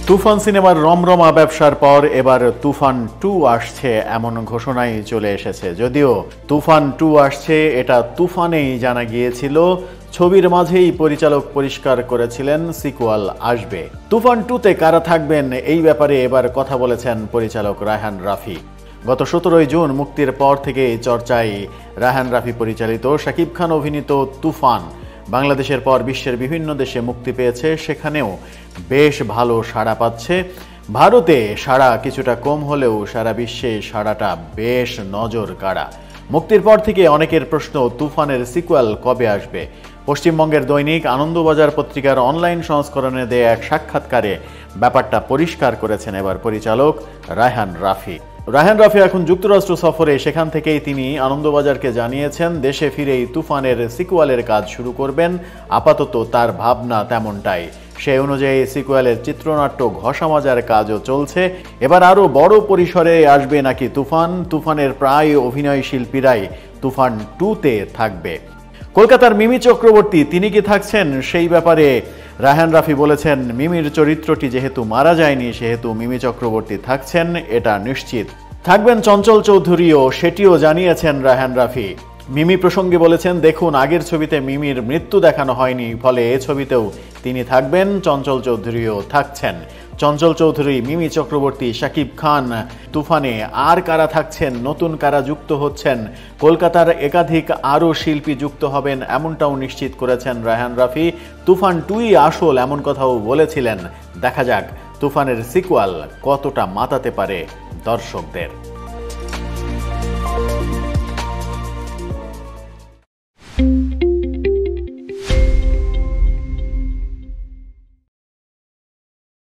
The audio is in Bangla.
তুফান সিনেমার রমরমা ব্যবসার পর এবার তুফান 2 আসছে এমন ঘোষণাই চলে এসেছে। যদিও তুফান 2 আসছে এটা তুফানেই জানা গিয়েছিল, ছবির মাঝেই পরিচালক পরিষ্কার করেছিলেন সিকুয়াল আসবে। তুফান 2-তে কারা থাকবেন এই ব্যাপারে এবার কথা বলেছেন পরিচালক রায়হান রাফি। গত 17 জুন মুক্তির পর থেকে চর্চায় রায়হান রাফি পরিচালিত শাকিব খান অভিনীত তুফান বাংলাদেশের পর বিশ্বের বিভিন্ন দেশে মুক্তি পেয়েছে, সেখানেও বেশ ভালো সাড়া পাচ্ছে। ভারতে সাড়া কিছুটা কম হলেও সারা বিশ্বে সাড়াটা বেশ নজর কাড়া। মুক্তির পর থেকে অনেকের প্রশ্ন, তুফানের সিকুয়াল কবে আসবে? পশ্চিমবঙ্গের দৈনিক আনন্দবাজার পত্রিকার অনলাইন সংস্করণে দেয়া এক সাক্ষাৎকারে ব্যাপারটা পরিষ্কার করেছেন এবার পরিচালক রায়হান রাফি। রায়হান রাফি এখন যুক্তরাষ্ট্র সফরে, সেখান থেকেই তিনি আনন্দবাজারকে জানিয়েছেন দেশে ফিরেই তুফানের সিকুয়ালের কাজ শুরু করবেন। আপাতত তার ভাবনা তেমনটাই। সেই অনুযায়ী সিকুয়ালের চিত্রনাট্য ঘষা মাজার কাজও চলছে। এবার আরও বড় পরিসরে আসবে নাকি তুফানের প্রায় অভিনয় শিল্পীরাই তুফান 2-তে থাকবে। কলকাতার মিমি চক্রবর্তী তিনি কি থাকছেন সেই ব্যাপারে রায়হান রাফি বলেছেন, মিমির চরিত্রটি যেহেতু মারা যায়নি সেহেতু মিমি চক্রবর্তী থাকছেন এটা নিশ্চিত। থাকবেন চঞ্চল চৌধুরীও, সেটিও জানিয়েছেন রায়হান রাফি। মিমি প্রসঙ্গে বলেছেন, দেখুন আগের ছবিতে মিমির মৃত্যু দেখানো হয়নি, ফলে এ ছবিতেও তিনি থাকবেন, চঞ্চল চৌধুরীও থাকছেন। চঞ্চল চৌধুরী, মিমি চক্রবর্তী, শাকিব খান, তুফানে আর কারা থাকছেন, নতুন কারা যুক্ত হচ্ছেন, কলকাতার একাধিক আরও শিল্পী যুক্ত হবেন এমনটাও নিশ্চিত করেছেন রায়হান রাফি। তুফান 2-ই আসল এমন কথাও বলেছিলেন। দেখা যাক তুফানের সিকুয়াল কতটা মাতাতে পারে দর্শকদের।